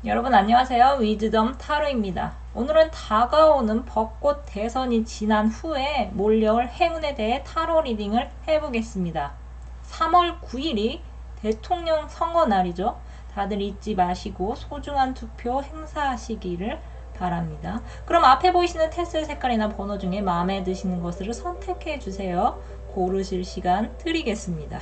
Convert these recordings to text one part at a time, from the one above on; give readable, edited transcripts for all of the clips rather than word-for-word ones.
여러분 안녕하세요. 위즈덤 타로입니다. 오늘은 다가오는 벚꽃 대선이 지난 후에 몰려올 행운에 대해 타로 리딩을 해보겠습니다. 3월 9일이 대통령 선거 날이죠. 다들 잊지 마시고 소중한 투표 행사하시기를 바랍니다. 그럼 앞에 보이시는 테슬 색깔이나 번호 중에 마음에 드시는 것을 선택해 주세요. 고르실 시간 드리겠습니다.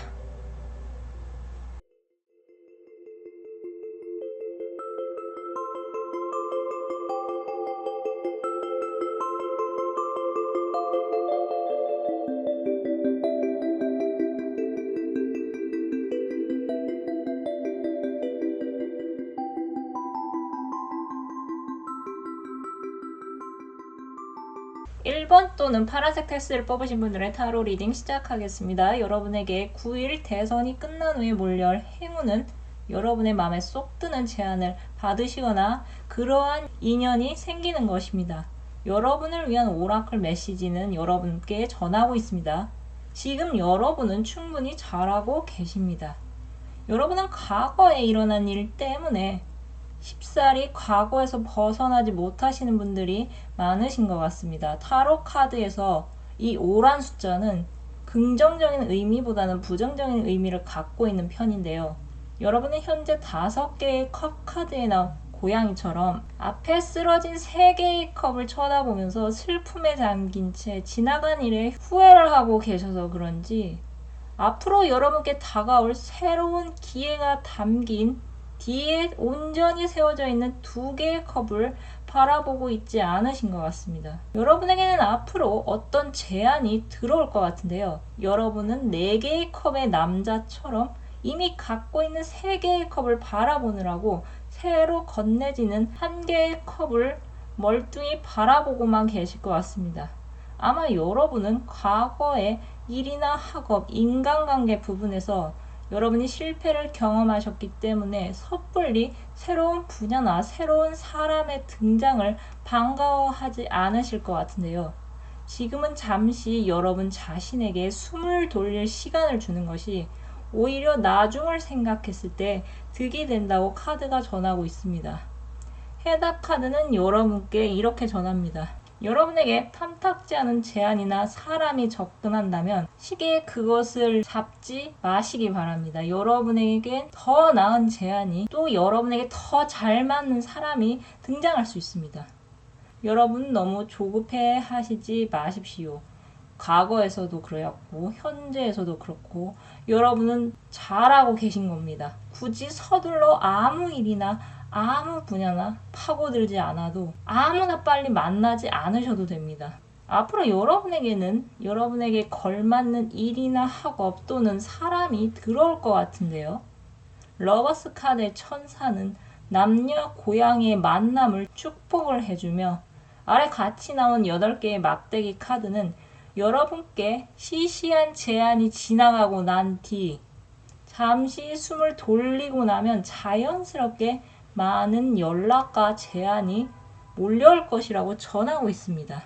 1번 또는 파란색 테스트를 뽑으신 분들의 타로 리딩 시작하겠습니다. 여러분에게 9일 대선이 끝난 후에 몰려올 행운은 여러분의 마음에 쏙 드는 제안을 받으시거나 그러한 인연이 생기는 것입니다. 여러분을 위한 오라클 메시지는 여러분께 전하고 있습니다. 지금 여러분은 충분히 잘하고 계십니다. 여러분은 과거에 일어난 일 때문에 쉽사리 과거에서 벗어나지 못하시는 분들이 많으신 것 같습니다. 타로 카드에서 이 5란 숫자는 긍정적인 의미보다는 부정적인 의미를 갖고 있는 편인데요. 여러분은 현재 5개의 컵 카드에 나온 고양이처럼 앞에 쓰러진 3개의 컵을 쳐다보면서 슬픔에 잠긴 채 지나간 일에 후회를 하고 계셔서 그런지 앞으로 여러분께 다가올 새로운 기회가 담긴 뒤에 온전히 세워져 있는 2개의 컵을 바라보고 있지 않으신 것 같습니다. 여러분에게는 앞으로 어떤 제안이 들어올 것 같은데요. 여러분은 4개의 컵의 남자처럼 이미 갖고 있는 3개의 컵을 바라보느라고 새로 건네지는 1개의 컵을 멀뚱히 바라보고만 계실 것 같습니다. 아마 여러분은 과거의 일이나 학업, 인간관계 부분에서 여러분이 실패를 경험하셨기 때문에 섣불리 새로운 분야나 새로운 사람의 등장을 반가워하지 않으실 것 같은데요. 지금은 잠시 여러분 자신에게 숨을 돌릴 시간을 주는 것이 오히려 나중을 생각했을 때 득이 된다고 카드가 전하고 있습니다. 해답 카드는 여러분께 이렇게 전합니다. 여러분에게 탐탁지 않은 제안이나 사람이 접근한다면 쉽게 그것을 잡지 마시기 바랍니다. 여러분에게 더 나은 제안이 또 여러분에게 더 잘 맞는 사람이 등장할 수 있습니다. 여러분 너무 조급해 하시지 마십시오. 과거에서도 그랬고 현재에서도 그렇고 여러분은 잘하고 계신 겁니다. 굳이 서둘러 아무 일이나 아무 분야나 파고들지 않아도 아무나 빨리 만나지 않으셔도 됩니다. 앞으로 여러분에게는 여러분에게 걸맞는 일이나 학업 또는 사람이 들어올 것 같은데요. 러버스 카드의 천사는 남녀 고양이의 만남을 축복을 해주며 아래 같이 나온 8개의 막대기 카드는 여러분께 시시한 제안이 지나가고 난 뒤 잠시 숨을 돌리고 나면 자연스럽게 많은 연락과 제안이 몰려올 것이라고 전하고 있습니다.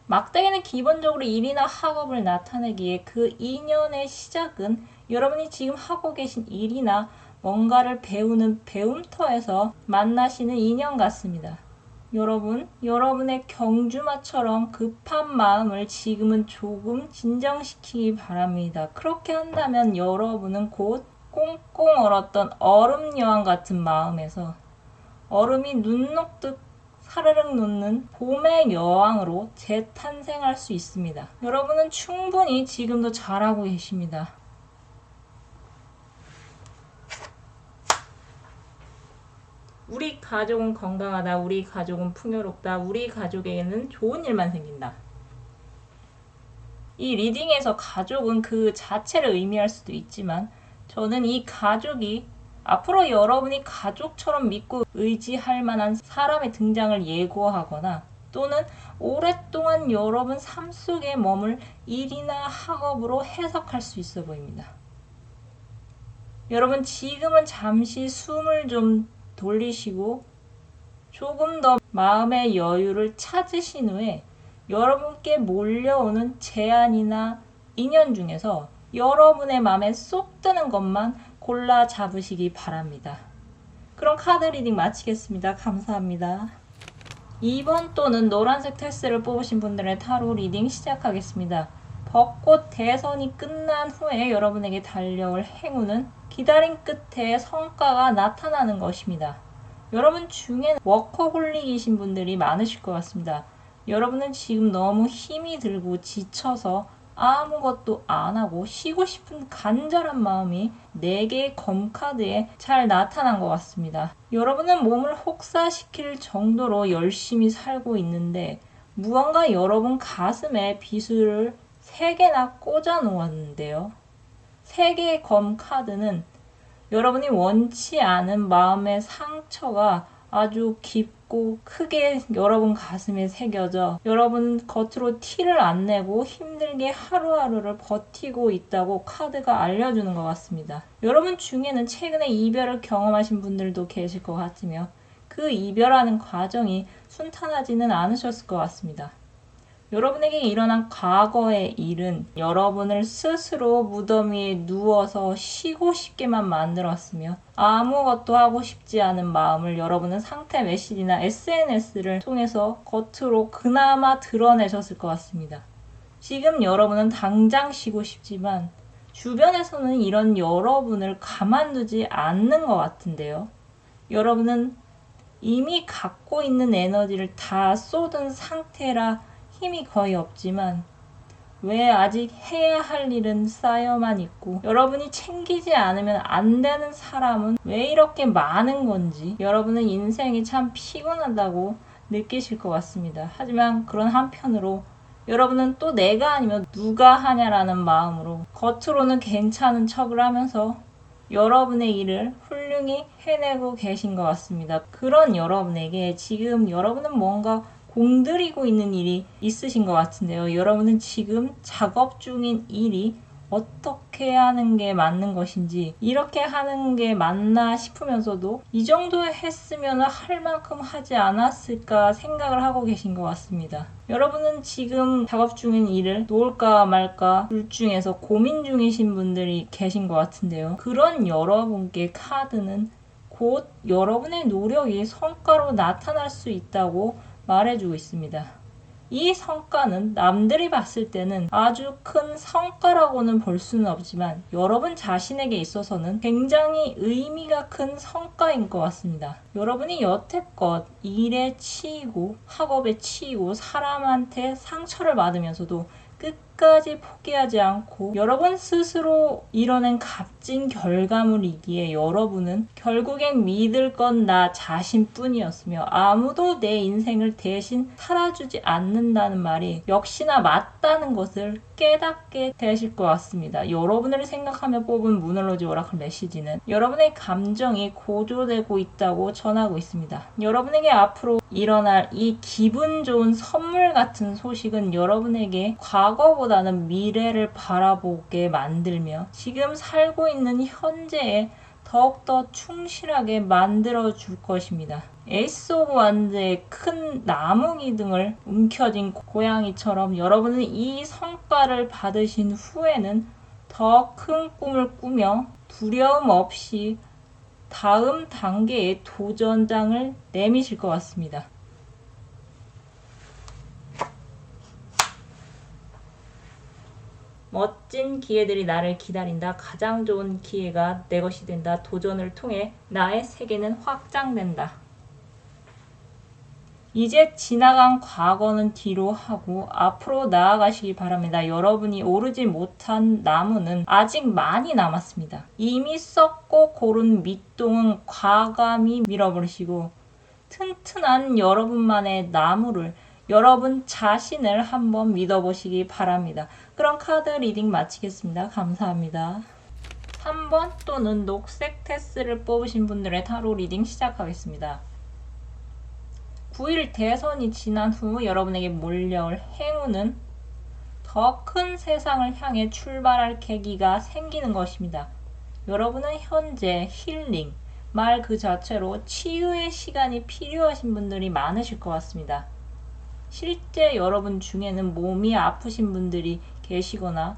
막대기는 기본적으로 일이나 학업을 나타내기에 그 인연의 시작은 여러분이 지금 하고 계신 일이나 뭔가를 배우는 배움터에서 만나시는 인연 같습니다. 여러분, 여러분의 경주마처럼 급한 마음을 지금은 조금 진정시키기 바랍니다. 그렇게 한다면 여러분은 곧 꽁꽁 얼었던 얼음 여왕 같은 마음에서 얼음이 눈 녹듯 사르륵 녹는 봄의 여왕으로 재탄생할 수 있습니다. 여러분은 충분히 지금도 잘하고 계십니다. 우리 가족은 건강하다. 우리 가족은 풍요롭다. 우리 가족에게는 좋은 일만 생긴다. 이 리딩에서 가족은 그 자체를 의미할 수도 있지만 저는 이 가족이 앞으로 여러분이 가족처럼 믿고 의지할 만한 사람의 등장을 예고하거나 또는 오랫동안 여러분 삶 속에 머물 일이나 학업으로 해석할 수 있어 보입니다. 여러분 지금은 잠시 숨을 좀 돌리시고 조금 더 마음의 여유를 찾으신 후에 여러분께 몰려오는 제안이나 인연 중에서 여러분의 마음에 쏙 드는 것만 골라 잡으시기 바랍니다. 그럼 카드 리딩 마치겠습니다. 감사합니다. 2번 또는 노란색 테스를 뽑으신 분들의 타로 리딩 시작하겠습니다. 벚꽃 대선이 끝난 후에 여러분에게 달려올 행운은 기다림 끝에 성과가 나타나는 것입니다. 여러분 중에는 워커홀릭이신 분들이 많으실 것 같습니다. 여러분은 지금 너무 힘이 들고 지쳐서 아무것도 안 하고 쉬고 싶은 간절한 마음이 4개의 검카드에 잘 나타난 것 같습니다. 여러분은 몸을 혹사시킬 정도로 열심히 살고 있는데 무언가 여러분 가슴에 비수를 3개나 꽂아 놓았는데요. 3개의 검카드는 여러분이 원치 않은 마음의 상처가 아주 깊고 크게 여러분 가슴에 새겨져 여러분 겉으로 티를 안 내고 힘들게 하루하루를 버티고 있다고 카드가 알려주는 것 같습니다. 여러분 중에는 최근에 이별을 경험하신 분들도 계실 것 같으며 그 이별하는 과정이 순탄하지는 않으셨을 것 같습니다. 여러분에게 일어난 과거의 일은 여러분을 스스로 무덤 위에 누워서 쉬고 싶게만 만들었으며 아무것도 하고 싶지 않은 마음을 여러분은 상태 메시지나 SNS를 통해서 겉으로 그나마 드러내셨을 것 같습니다. 지금 여러분은 당장 쉬고 싶지만 주변에서는 이런 여러분을 가만두지 않는 것 같은데요. 여러분은 이미 갖고 있는 에너지를 다 쏟은 상태라 힘이 거의 없지만 왜 아직 해야 할 일은 쌓여만 있고 여러분이 챙기지 않으면 안 되는 사람은 왜 이렇게 많은 건지 여러분은 인생이 참 피곤하다고 느끼실 것 같습니다. 하지만 그런 한편으로 여러분은 또 내가 아니면 누가 하냐라는 마음으로 겉으로는 괜찮은 척을 하면서 여러분의 일을 훌륭히 해내고 계신 것 같습니다. 그런 여러분에게 지금 여러분은 뭔가 공들이고 있는 일이 있으신 것 같은데요. 여러분은 지금 작업 중인 일이 어떻게 하는 게 맞는 것인지 이렇게 하는 게 맞나 싶으면서도 이 정도 했으면 할 만큼 하지 않았을까 생각을 하고 계신 것 같습니다. 여러분은 지금 작업 중인 일을 놓을까 말까 둘 중에서 고민 중이신 분들이 계신 것 같은데요. 그런 여러분께 카드는 곧 여러분의 노력이 성과로 나타날 수 있다고 말해주고 있습니다. 이 성과는 남들이 봤을 때는 아주 큰 성과라고는 볼 수는 없지만 여러분 자신에게 있어서는 굉장히 의미가 큰 성과인 것 같습니다. 여러분이 여태껏 일에 치이고 학업에 치이고 사람한테 상처를 받으면서도 끝까지 포기하지 않고 여러분 스스로 이뤄낸 값진 결과물이기에 여러분은 결국엔 믿을 건 나 자신뿐이었으며 아무도 내 인생을 대신 살아주지 않는다는 말이 역시나 맞다는 것을 깨닫게 되실 것 같습니다. 여러분을 생각하며 뽑은 무널로지 오라클 메시지는 여러분의 감정이 고조되고 있다고 전하고 있습니다. 여러분에게 앞으로 일어날 이 기분 좋은 선물 같은 소식은 여러분에게 과거보다는 미래를 바라보게 만들며 지금 살고 있는 현재에 더욱더 충실하게 만들어 줄 것입니다. 에이스 오브 완드의 큰 나무 기둥을 움켜쥔 고양이처럼 여러분은 이 성과를 받으신 후에는 더 큰 꿈을 꾸며 두려움 없이 다음 단계의 도전장을 내미실 것 같습니다. 멋진 기회들이 나를 기다린다. 가장 좋은 기회가 내 것이 된다. 도전을 통해 나의 세계는 확장된다. 이제 지나간 과거는 뒤로 하고 앞으로 나아가시기 바랍니다. 여러분이 오르지 못한 나무는 아직 많이 남았습니다. 이미 썩고 고른 밑동은 과감히 밀어버리시고 튼튼한 여러분만의 나무를 여러분 자신을 한번 믿어보시기 바랍니다. 그럼 카드 리딩 마치겠습니다. 감사합니다. 3번 또는 녹색 테스를 뽑으신 분들의 타로 리딩 시작하겠습니다. 9일 대선이 지난 후 여러분에게 몰려올 행운은 더 큰 세상을 향해 출발할 계기가 생기는 것입니다. 여러분은 현재 힐링, 말 그 자체로 치유의 시간이 필요하신 분들이 많으실 것 같습니다. 실제 여러분 중에는 몸이 아프신 분들이 계시거나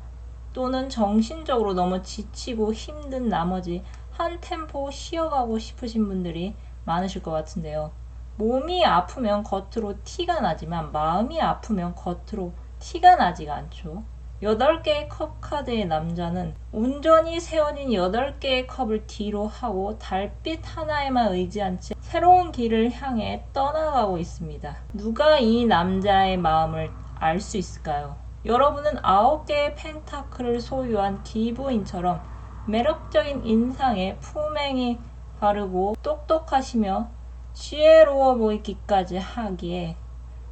또는 정신적으로 너무 지치고 힘든 나머지 한 템포 쉬어가고 싶으신 분들이 많으실 것 같은데요. 몸이 아프면 겉으로 티가 나지만 마음이 아프면 겉으로 티가 나지가 않죠. 8개의 컵 카드의 남자는 온전히 세워진 8개의 컵을 뒤로 하고 달빛 하나에만 의지한 채 새로운 길을 향해 떠나가고 있습니다. 누가 이 남자의 마음을 알 수 있을까요? 여러분은 9개의 펜타클을 소유한 기부인처럼 매력적인 인상에 품행이 바르고 똑똑하시며 지혜로워 보이기까지 하기에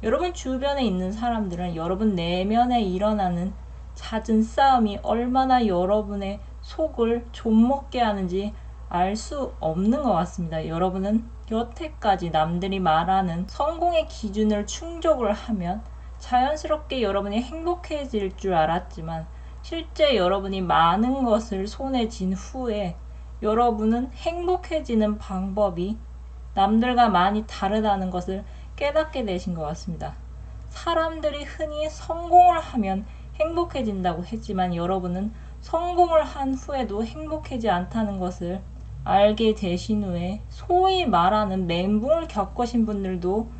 여러분 주변에 있는 사람들은 여러분 내면에 일어나는 잦은 싸움이 얼마나 여러분의 속을 좀먹게 하는지 알 수 없는 것 같습니다. 여러분은 여태까지 남들이 말하는 성공의 기준을 충족을 하면 자연스럽게 여러분이 행복해질 줄 알았지만 실제 여러분이 많은 것을 손에 쥔 후에 여러분은 행복해지는 방법이 남들과 많이 다르다는 것을 깨닫게 되신 것 같습니다. 사람들이 흔히 성공을 하면 행복해진다고 했지만 여러분은 성공을 한 후에도 행복하지 않다는 것을 알게 되신 후에 소위 말하는 멘붕을 겪으신 분들도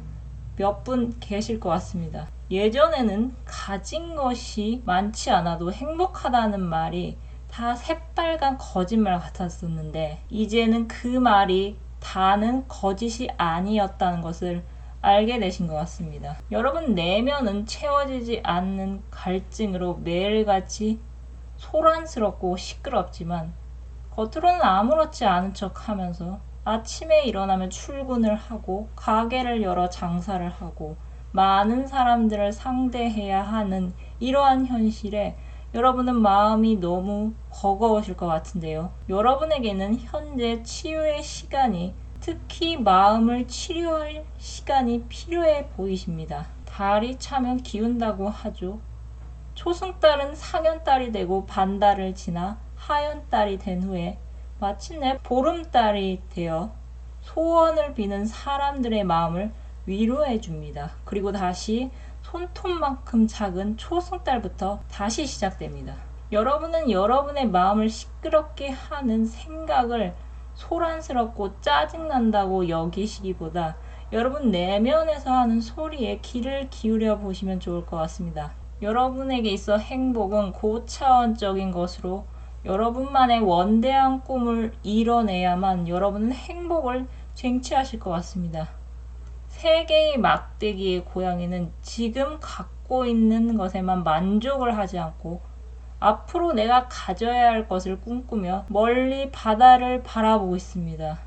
몇 분 계실 것 같습니다. 예전에는 가진 것이 많지 않아도 행복하다는 말이 다 새빨간 거짓말 같았었는데 이제는 그 말이 다는 거짓이 아니었다는 것을 알게 되신 것 같습니다. 여러분 내면은 채워지지 않는 갈증으로 매일같이 소란스럽고 시끄럽지만 겉으로는 아무렇지 않은 척 하면서 아침에 일어나면 출근을 하고 가게를 열어 장사를 하고 많은 사람들을 상대해야 하는 이러한 현실에 여러분은 마음이 너무 버거우실 것 같은데요. 여러분에게는 현재 치유의 시간이 특히 마음을 치료할 시간이 필요해 보이십니다. 달이 차면 기운다고 하죠. 초승달은 상현달이 되고 반달을 지나 하현달이 된 후에 마침내 보름달이 되어 소원을 비는 사람들의 마음을 위로해 줍니다. 그리고 다시 손톱만큼 작은 초승달부터 다시 시작됩니다. 여러분은 여러분의 마음을 시끄럽게 하는 생각을 소란스럽고 짜증난다고 여기시기보다 여러분 내면에서 하는 소리에 귀를 기울여 보시면 좋을 것 같습니다. 여러분에게 있어 행복은 고차원적인 것으로 여러분만의 원대한 꿈을 이뤄내야만 여러분은 행복을 쟁취하실 것 같습니다. 세계의 막대기의 고양이는 지금 갖고 있는 것에만 만족을 하지 않고 앞으로 내가 가져야 할 것을 꿈꾸며 멀리 바다를 바라보고 있습니다.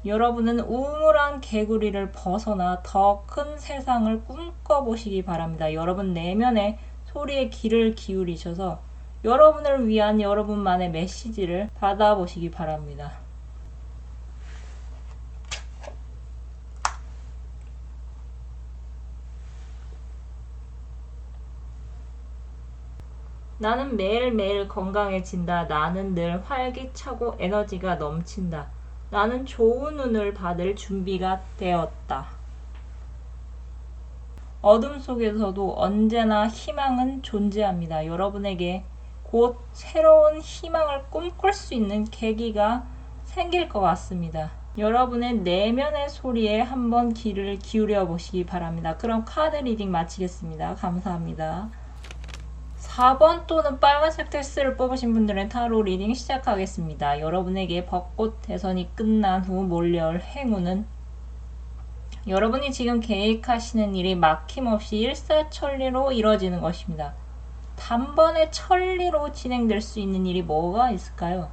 여러분은 우물한 개구리를 벗어나 더 큰 세상을 꿈꿔보시기 바랍니다. 여러분 내면의 소리에 귀를 기울이셔서 여러분을 위한 여러분만의 메시지를 받아보시기 바랍니다. 나는 매일매일 건강해진다. 나는 늘 활기차고 에너지가 넘친다. 나는 좋은 운을 받을 준비가 되었다. 어둠 속에서도 언제나 희망은 존재합니다. 여러분에게 곧 새로운 희망을 꿈꿀 수 있는 계기가 생길 것 같습니다. 여러분의 내면의 소리에 한번 귀를 기울여 보시기 바랍니다. 그럼 카드 리딩 마치겠습니다. 감사합니다. 4번 또는 빨간색 테스트를 뽑으신 분들은 타로 리딩 시작하겠습니다. 여러분에게 벚꽃 대선이 끝난 후 몰려올 행운은 여러분이 지금 계획하시는 일이 막힘없이 일사천리로 이뤄지는 것입니다. 단번에 천리로 진행될 수 있는 일이 뭐가 있을까요?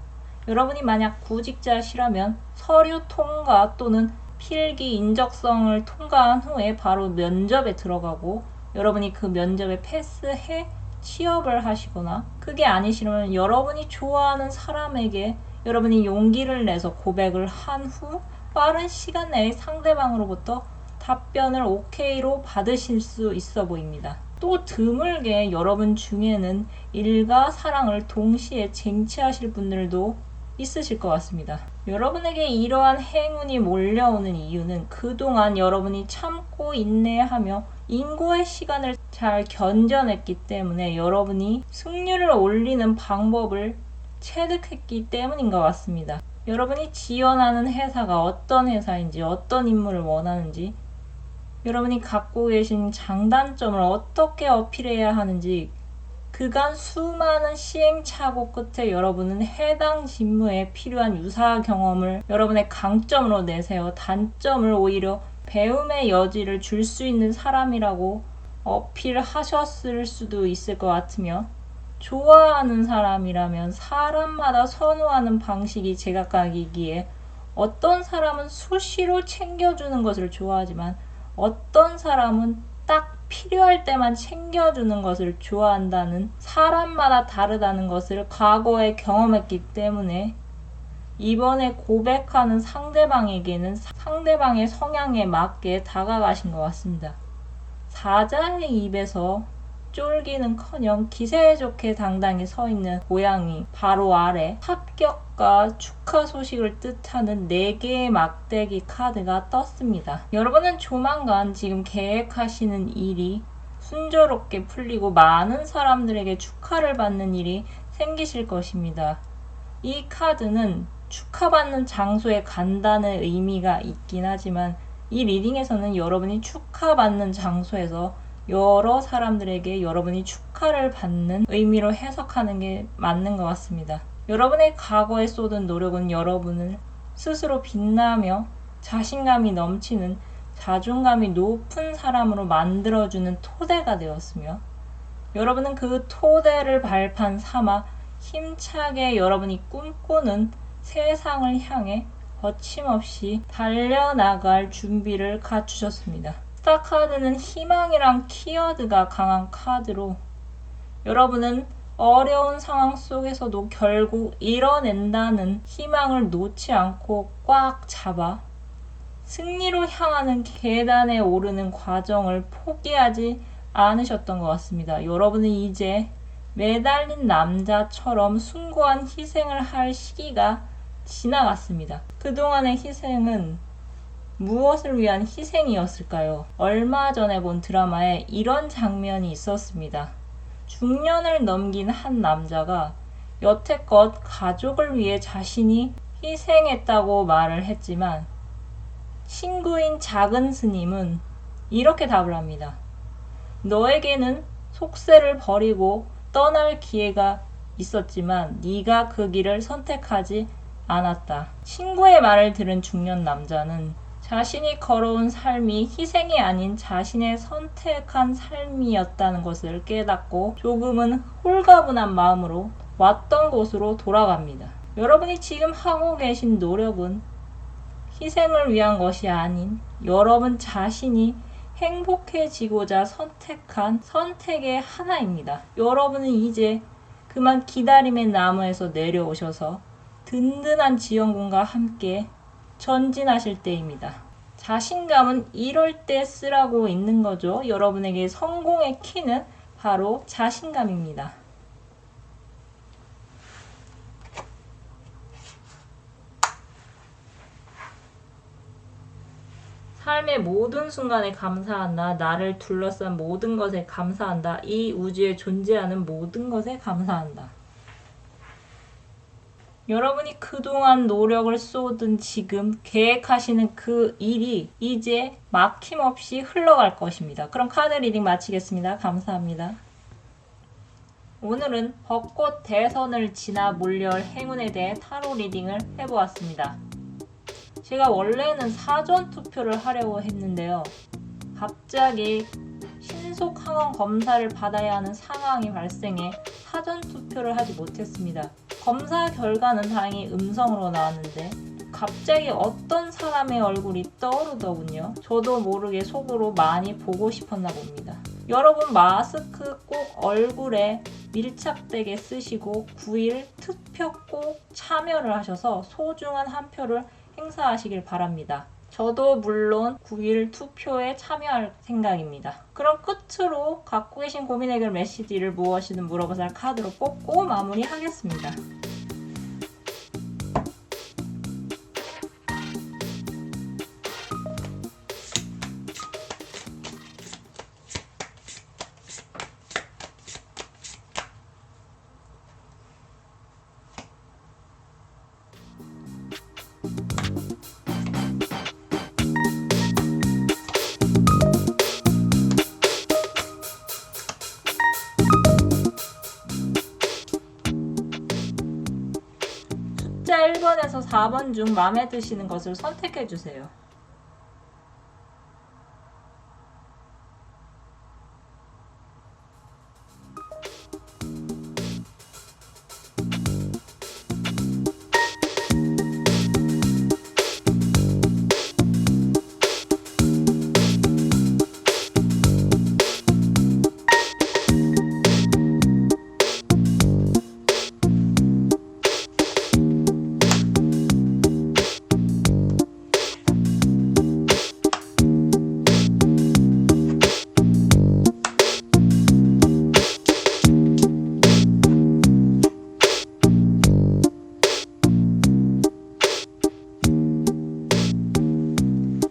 여러분이 만약 구직자시라면 서류 통과 또는 필기 인적성을 통과한 후에 바로 면접에 들어가고 여러분이 그 면접에 패스해 취업을 하시거나 그게 아니시면 여러분이 좋아하는 사람에게 여러분이 용기를 내서 고백을 한 후 빠른 시간 내에 상대방으로부터 답변을 오케이로 받으실 수 있어 보입니다. 또 드물게 여러분 중에는 일과 사랑을 동시에 쟁취하실 분들도 있으실 것 같습니다. 여러분에게 이러한 행운이 몰려오는 이유는 그동안 여러분이 참고 인내하며 인고의 시간을 잘 견뎌냈기 때문에 여러분이 승률을 올리는 방법을 체득했기 때문인 것 같습니다. 여러분이 지원하는 회사가 어떤 회사인지, 어떤 인물을 원하는지, 여러분이 갖고 계신 장단점을 어떻게 어필해야 하는지, 그간 수많은 시행착오 끝에 여러분은 해당 직무에 필요한 유사 경험을 여러분의 강점으로 내세워 단점을 오히려 배움의 여지를 줄 수 있는 사람이라고 어필하셨을 수도 있을 것 같으며, 좋아하는 사람이라면 사람마다 선호하는 방식이 제각각이기에 어떤 사람은 수시로 챙겨주는 것을 좋아하지만 어떤 사람은 딱 필요할 때만 챙겨주는 것을 좋아한다는, 사람마다 다르다는 것을 과거에 경험했기 때문에 이번에 고백하는 상대방에게는 상대방의 성향에 맞게 다가가신 것 같습니다. 사자의 입에서 쫄기는커녕 기세 좋게 당당히 서 있는 고양이 바로 아래 합격과 축하 소식을 뜻하는 4개의 막대기 카드가 떴습니다. 여러분은 조만간 지금 계획하시는 일이 순조롭게 풀리고 많은 사람들에게 축하를 받는 일이 생기실 것입니다. 이 카드는 축하받는 장소에 간다는 의미가 있긴 하지만 이 리딩에서는 여러분이 축하받는 장소에서 여러 사람들에게 여러분이 축하를 받는 의미로 해석하는 게 맞는 것 같습니다. 여러분의 과거에 쏟은 노력은 여러분을 스스로 빛나며 자신감이 넘치는, 자존감이 높은 사람으로 만들어주는 토대가 되었으며, 여러분은 그 토대를 발판 삼아 힘차게 여러분이 꿈꾸는 세상을 향해 거침없이 달려나갈 준비를 갖추셨습니다. 스타 카드는 희망이란 키워드가 강한 카드로, 여러분은 어려운 상황 속에서도 결국 이뤄낸다는 희망을 놓지 않고 꽉 잡아 승리로 향하는 계단에 오르는 과정을 포기하지 않으셨던 것 같습니다. 여러분은 이제 매달린 남자처럼 숭고한 희생을 할 시기가 지나갔습니다. 그동안의 희생은 무엇을 위한 희생이었을까요? 얼마 전에 본 드라마에 이런 장면이 있었습니다. 중년을 넘긴 한 남자가 여태껏 가족을 위해 자신이 희생했다고 말을 했지만 친구인 작은 스님은 이렇게 답을 합니다. 너에게는 속세를 버리고 떠날 기회가 있었지만 네가 그 길을 선택하지 않았다. 친구의 말을 들은 중년 남자는 자신이 걸어온 삶이 희생이 아닌 자신의 선택한 삶이었다는 것을 깨닫고 조금은 홀가분한 마음으로 왔던 곳으로 돌아갑니다. 여러분이 지금 하고 계신 노력은 희생을 위한 것이 아닌 여러분 자신이 행복해지고자 선택한 선택의 하나입니다. 여러분은 이제 그만 기다림의 나무에서 내려오셔서 든든한 지원군과 함께 전진하실 때입니다. 자신감은 이럴 때 쓰라고 있는 거죠. 여러분에게 성공의 키는 바로 자신감입니다. 삶의 모든 순간에 감사한다. 나를 둘러싼 모든 것에 감사한다. 이 우주에 존재하는 모든 것에 감사한다. 여러분이 그동안 노력을 쏟은 지금 계획하시는 그 일이 이제 막힘없이 흘러갈 것입니다. 그럼 카드 리딩 마치겠습니다. 감사합니다. 오늘은 벚꽃 대선을 지나 몰려올 행운에 대해 타로 리딩을 해보았습니다. 제가 원래는 사전 투표를 하려고 했는데요. 갑자기 신속 항원 검사를 받아야 하는 상황이 발생해 사전 투표를 하지 못했습니다. 검사 결과는 다행히 음성으로 나왔는데 갑자기 어떤 사람의 얼굴이 떠오르더군요. 저도 모르게 속으로 많이 보고 싶었나 봅니다. 여러분 마스크 꼭 얼굴에 밀착되게 쓰시고 9일 투표 꼭 참여를 하셔서 소중한 한 표를 행사하시길 바랍니다. 저도 물론 9일 투표에 참여할 생각입니다. 그럼 끝으로 갖고 계신 고민 해결 메시지를 무엇이든 물어보살 카드로 뽑고 마무리하겠습니다. 4번 중 마음에 드시는 것을 선택해 주세요.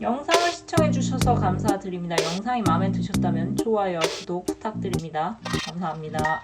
영상을 시청해주셔서 감사드립니다. 영상이 마음에 드셨다면 좋아요, 구독 부탁드립니다. 감사합니다.